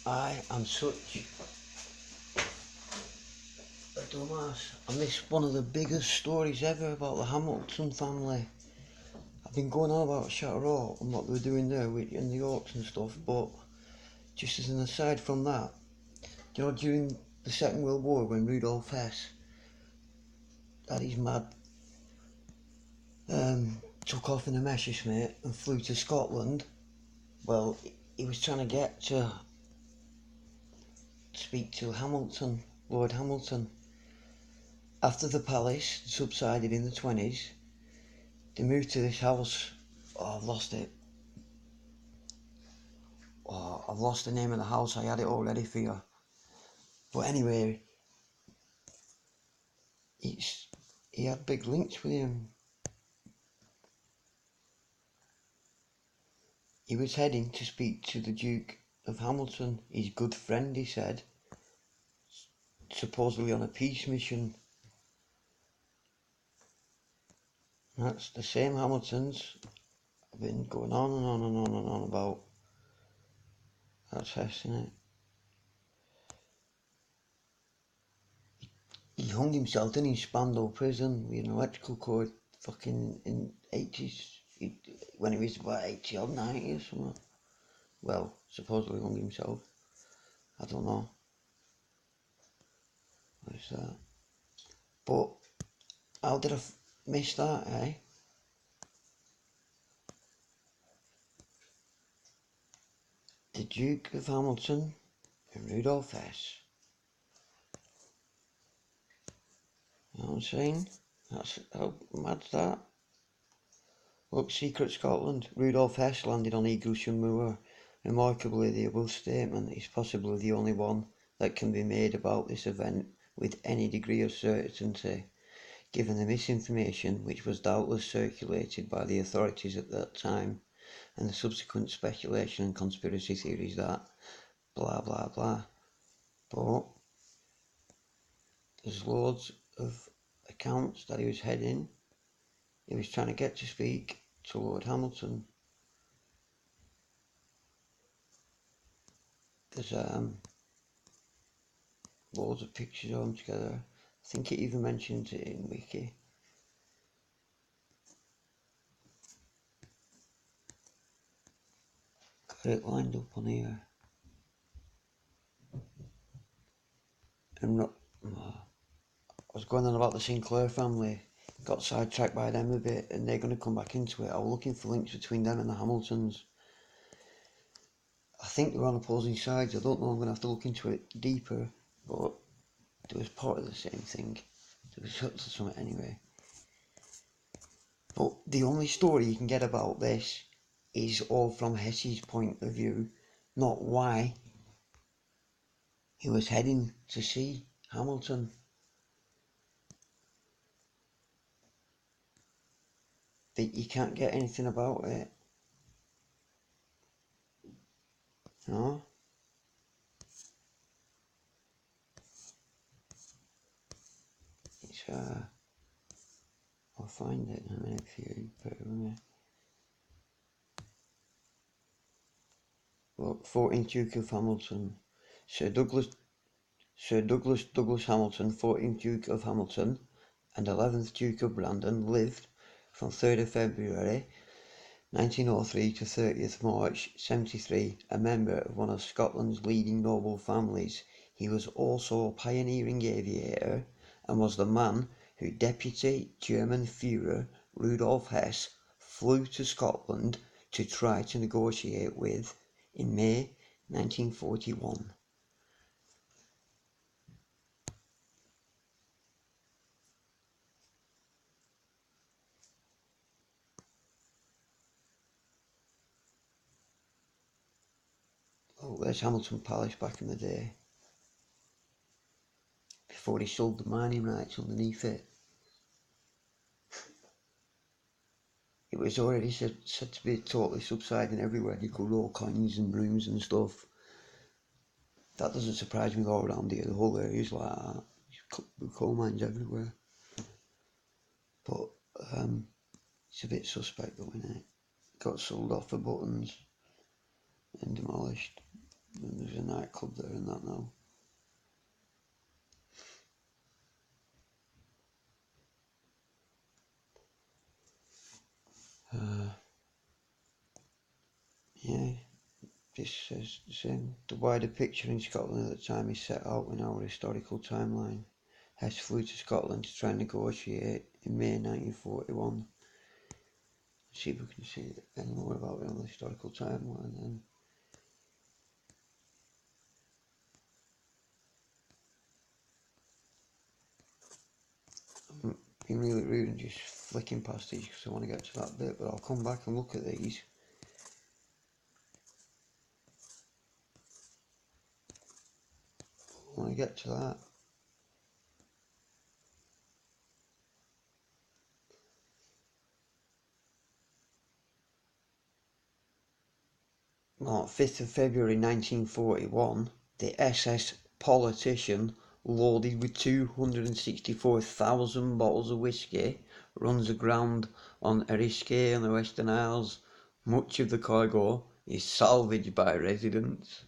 I am such a dumbass. I missed one of the biggest stories ever about the Hamilton family. I've been going on about Charlotte and what they were doing there in the Yorks and stuff, but just as an aside from that, during the Second World War when Rudolf Hess had his mad took off in a Messerschmitt and flew to Scotland, well, he was trying to get to speak to Hamilton, Lord Hamilton. After the palace subsided in the 20s, they moved to this house. Oh, I've lost it. Oh, I've lost the name of the house. I had it all ready for you. But anyway, he had big links with him. He was heading to speak to the Duke of Hamilton, his good friend, he said, supposedly on a peace mission. That's the same Hamiltons I've been going on and on and on and on about. That's Hess, innit? He hung himself in Spandau prison with an electrical cord fucking in 80s, when he was about 80 or 90 or something. Well, supposedly hung himself. I don't know. What's that? But how did I miss that, eh? The Duke of Hamilton and Rudolf Hess. You know what I'm saying? That's how mad's that? Look, Secret Scotland. Rudolf Hess landed on Eaglesham Moor. Remarkably, the above statement is possibly the only one that can be made about this event with any degree of certainty, given the misinformation which was doubtless circulated by the authorities at that time, and the subsequent speculation and conspiracy theories that blah blah blah. But there's loads of accounts that he was trying to get to speak to Lord Hamilton. There's loads of pictures of them together. I think it even mentions it in Wiki. Got it lined up on here. And I was going on about the Sinclair family. Got sidetracked by them a bit, and they're going to come back into it. I was looking for links between them and the Hamiltons. I think they're on opposing sides. I don't know. I'm going to have to look into it deeper, but they was part of the same thing. There was something anyway. But the only story you can get about this is all from Hess's point of view, not why he was heading to see Hamilton. But you can't get anything about it. No? It's I'll find it in a minute for you, bear with me. Look, 14th Duke of Hamilton. Sir Douglas Hamilton, 14th Duke of Hamilton and 11th Duke of Brandon, lived from 3rd of February 1903 to 30th March 73, a member of one of Scotland's leading noble families. He was also a pioneering aviator and was the man who Deputy German Führer Rudolf Hess flew to Scotland to try to negotiate with in May 1941. Oh, there's Hamilton Palace back in the day, before he sold the mining rights underneath it. It was already said to be totally subsiding everywhere. You could roll coins and brooms and stuff. That doesn't surprise me all around here. The whole area is like that. There's coal mines everywhere. But it's a bit suspect though, innit? Got sold off for buttons and demolished. There's a nightclub there and that now. Yeah, this says the same. The wider picture in Scotland at the time is set out in our historical timeline. Hess flew to Scotland to try and negotiate in May 1941. Let's see if we can see any more about it on the historical timeline then. I'm being really rude and just flicking past these because I want to get to that bit, but I'll come back and look at these. I want to get to that. On 5th of February 1941, the SS Politician, loaded with 264,000 bottles of whiskey, runs aground on Eriskay in the Western Isles. Much of the cargo is salvaged by residents.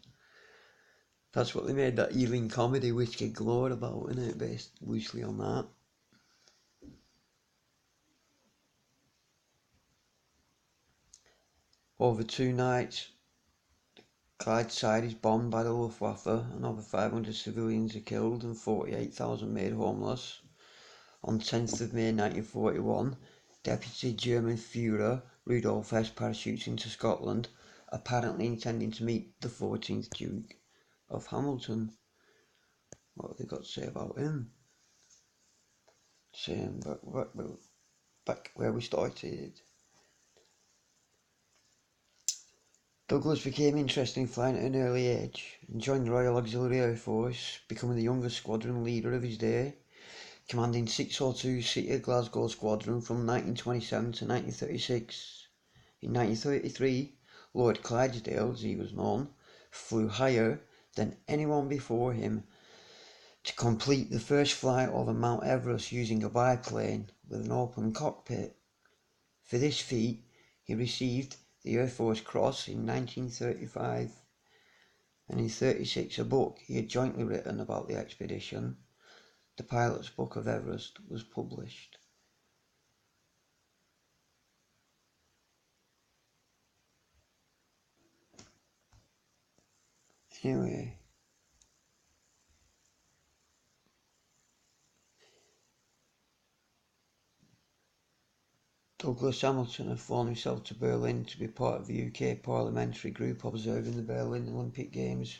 That's what they made that Ealing comedy Whiskey Galore about, isn't it? Based loosely on that. Over 2 nights, Clydeside is bombed by the Luftwaffe and over 500 civilians are killed and 48,000 made homeless. On 10th of May 1941, Deputy German Führer Rudolf Hess parachutes into Scotland, apparently intending to meet the 14th Duke of Hamilton. What have they got to say about him? Saying back where we started. Douglas became interested in flying at an early age and joined the Royal Auxiliary Air Force, becoming the youngest squadron leader of his day, commanding 602 City of Glasgow Squadron from 1927 to 1936. In 1933, Lord Clydesdale, as he was known, flew higher than anyone before him to complete the first flight over Mount Everest using a biplane with an open cockpit. For this feat, he received the Air Force Cross in 1935, and in 1936 a book he had jointly written about the expedition, The Pilot's Book of Everest, was published. Anyway, Douglas Hamilton had flown himself to Berlin to be part of the UK parliamentary group observing the Berlin Olympic Games.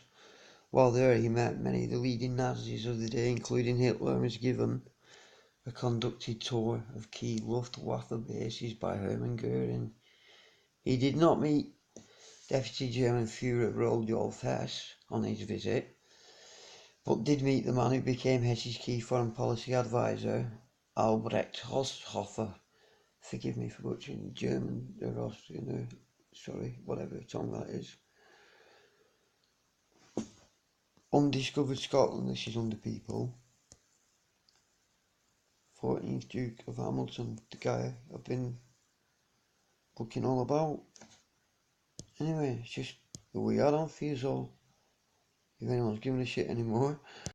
While there he met many of the leading Nazis of the day, including Hitler, and was given a conducted tour of key Luftwaffe bases by Hermann Goering. He did not meet Deputy German Führer Rudolf Hess on his visit, but did meet the man who became Hess's key foreign policy advisor, Albrecht Haushofer. Forgive me for butchering German or Austrian or sorry, whatever tongue that is. Undiscovered Scotland, this is under people. 14th Duke of Hamilton, the guy I've been looking all about. Anyway, it's just the way I don't feel so. If anyone's giving a shit anymore.